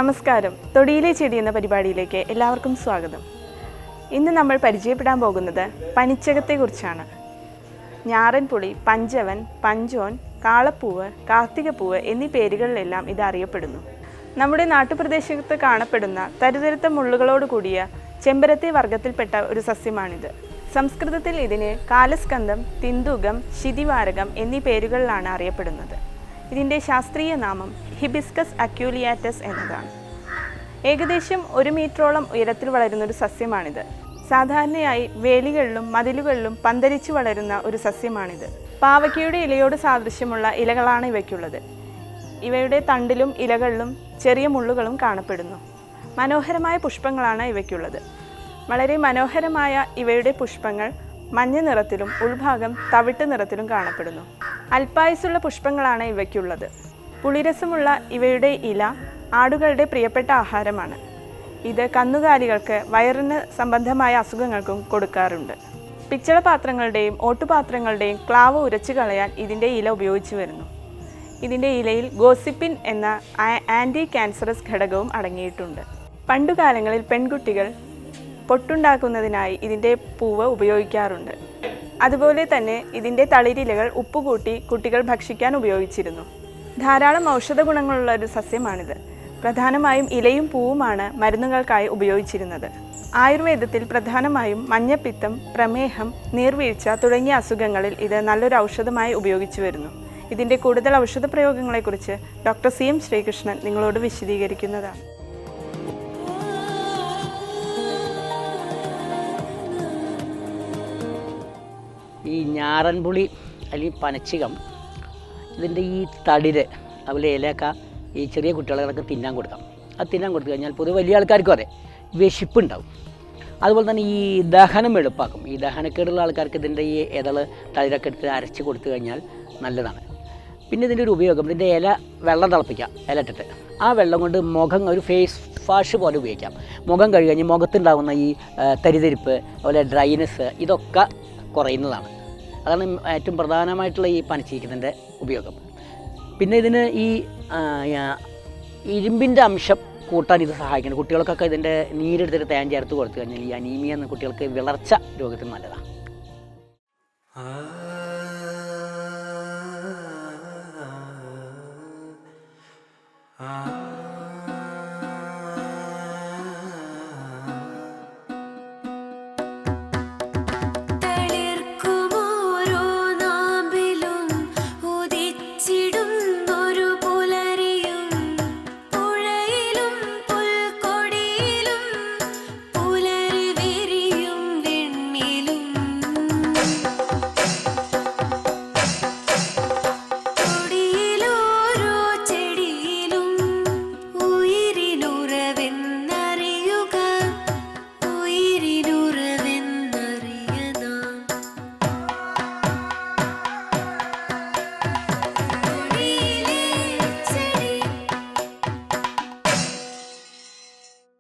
നമസ്കാരം. തൊടിയിലെ ചെടി എന്ന പരിപാടിയിലേക്ക് എല്ലാവർക്കും സ്വാഗതം. ഇന്ന് നമ്മൾ പരിചയപ്പെടാൻ പോകുന്നത് പനിച്ചകത്തെക്കുറിച്ചാണ്. ഞാറൻപുളി, പഞ്ചവൻ, പഞ്ചോൻ, കാളപ്പൂവ്, കാർത്തികപ്പൂവ് എന്നീ പേരുകളിലെല്ലാം ഇത് അറിയപ്പെടുന്നു. നമ്മുടെ നാട്ടുപ്രദേശത്ത് കാണപ്പെടുന്ന തരുതരുത്ത മുള്ളുകളോട് കൂടിയ ചെമ്പരത്തി വർഗത്തിൽപ്പെട്ട ഒരു സസ്യമാണിത്. സംസ്കൃതത്തിൽ ഇതിന് കാലസ്കന്ധം, തിന്തുകം, ശിതിവാരകം എന്നീ പേരുകളിലാണ് അറിയപ്പെടുന്നത്. ഇതിൻ്റെ ശാസ്ത്രീയ നാമം ഹിബിസ്കസ് അക്യൂലിയാറ്റസ് എന്നതാണ്. ഏകദേശം 1 മീറ്ററോളം ഉയരത്തിൽ വളരുന്നൊരു സസ്യമാണിത്. സാധാരണയായി വേലികളിലും മതിലുകളിലും പന്തലിച്ചു വളരുന്ന ഒരു സസ്യമാണിത്. പാവയ്ക്കയുടെ ഇലയോട് സാദൃശ്യമുള്ള ഇലകളാണ് ഇവയ്ക്കുള്ളത്. ഇവയുടെ തണ്ടിലും ഇലകളിലും ചെറിയ മുള്ളുകളും കാണപ്പെടുന്നു. മനോഹരമായ പുഷ്പങ്ങളാണ് ഇവയ്ക്കുള്ളത്. വളരെ മനോഹരമായ ഇവയുടെ പുഷ്പങ്ങൾ മഞ്ഞ നിറത്തിലും ഉൾഭാഗം തവിട്ട് നിറത്തിലും കാണപ്പെടുന്നു. അല്പായുസുള്ള പുഷ്പങ്ങളാണ് ഇവയ്ക്കുള്ളത്. പുളിരസമുള്ള ഇവയുടെ ഇല ആടുകളുടെ പ്രിയപ്പെട്ട ആഹാരമാണ്. ഇത് കന്നുകാലികൾക്ക് വയറിന് സംബന്ധമായ അസുഖങ്ങൾക്കും കൊടുക്കാറുണ്ട്. പിച്ചള പാത്രങ്ങളുടെയും ഓട്ടുപാത്രങ്ങളുടെയും ക്ലാവ് ഉരച്ചു കളയാൻ ഇതിൻ്റെ ഇല ഉപയോഗിച്ചു വരുന്നു. ഇതിൻ്റെ ഇലയിൽ ഗോസിപ്പിൻ എന്ന ആൻറ്റി ക്യാൻസറസ് ഘടകവും അടങ്ങിയിട്ടുണ്ട്. പണ്ടുകാലങ്ങളിൽ പെൺകുട്ടികൾ പൊട്ടുണ്ടാക്കുന്നതിനായി ഇതിൻ്റെ പൂവ് ഉപയോഗിക്കാറുണ്ട്. അതുപോലെ തന്നെ ഇതിൻ്റെ തളിരിലകൾ ഉപ്പുകൂട്ടി കുട്ടികൾ ഭക്ഷിക്കാൻ ഉപയോഗിച്ചിരുന്നു. ധാരാളം ഔഷധ ഗുണങ്ങളുള്ള ഒരു സസ്യമാണിത്. പ്രധാനമായും ഇലയും പൂവുമാണ് മരുന്നുകൾക്കായി ഉപയോഗിച്ചിരുന്നത്. ആയുർവേദത്തിൽ പ്രധാനമായും മഞ്ഞപ്പിത്തം, പ്രമേഹം, നീർവീഴ്ച തുടങ്ങിയ അസുഖങ്ങളിൽ ഇത് നല്ലൊരു ഔഷധമായി ഉപയോഗിച്ചു വരുന്നു. ഇതിൻ്റെ കൂടുതൽ ഔഷധ പ്രയോഗങ്ങളെക്കുറിച്ച് ഡോക്ടർ CM ശ്രീകൃഷ്ണൻ നിങ്ങളോട് വിശദീകരിക്കുന്നതാണ്. ഈ ഞാറൻപുളി അല്ലെങ്കിൽ പനച്ചികം, ഇതിൻ്റെ ഈ തളിര് അതുപോലെ ഇലയൊക്കെ ഈ ചെറിയ കുട്ടികളൊക്കെ തിന്നാൻ കൊടുക്കാം. അത് തിന്നാൻ കൊടുത്തു കഴിഞ്ഞാൽ പൊതുവെ വലിയ ആൾക്കാർക്കും അതെ വിശപ്പുണ്ടാവും. അതുപോലെ തന്നെ ഈ ദഹനം എളുപ്പമാക്കും. ഈ ദഹനക്കേടുള്ള ആൾക്കാർക്ക് ഇതിൻ്റെ ഈ ഇതള് തളിരൊക്കെ എടുത്ത് അരച്ച് കൊടുത്തു കഴിഞ്ഞാൽ നല്ലതാണ്. പിന്നെ ഇതിൻ്റെ ഒരു ഉപയോഗം, ഇതിൻ്റെ ഇല വെള്ളം തിളപ്പിക്കാം. ഇല ഇട്ടിട്ട് ആ വെള്ളം കൊണ്ട് മുഖം ഒരു ഫേസ് വാഷ് പോലെ ഉപയോഗിക്കാം. മുഖം കഴുകി കഴിഞ്ഞ് മുഖത്തുണ്ടാകുന്ന ഈ തരിതരിപ്പ് അതുപോലെ ഡ്രൈനെസ് ഇതൊക്കെ കുറയുന്നതാണ്. അതാണ് ഏറ്റവും പ്രധാനമായിട്ടുള്ള ഈ പനച്ചീക്കത്തിൻ്റെ ഉപയോഗം. പിന്നെ ഇതിന് ഈ ഇരുമ്പിൻ്റെ അംശം കൂട്ടാൻ ഇത് സഹായിക്കണം. കുട്ടികൾക്കൊക്കെ ഇതിൻ്റെ നീരെടുത്തിട്ട് തേൻ ചേർത്ത് കൊടുത്തു കഴിഞ്ഞാൽ ഈ അനീമിയ എന്ന കുട്ടികൾക്ക് വിളർച്ച രോഗത്തിന് നല്ലതാണ്.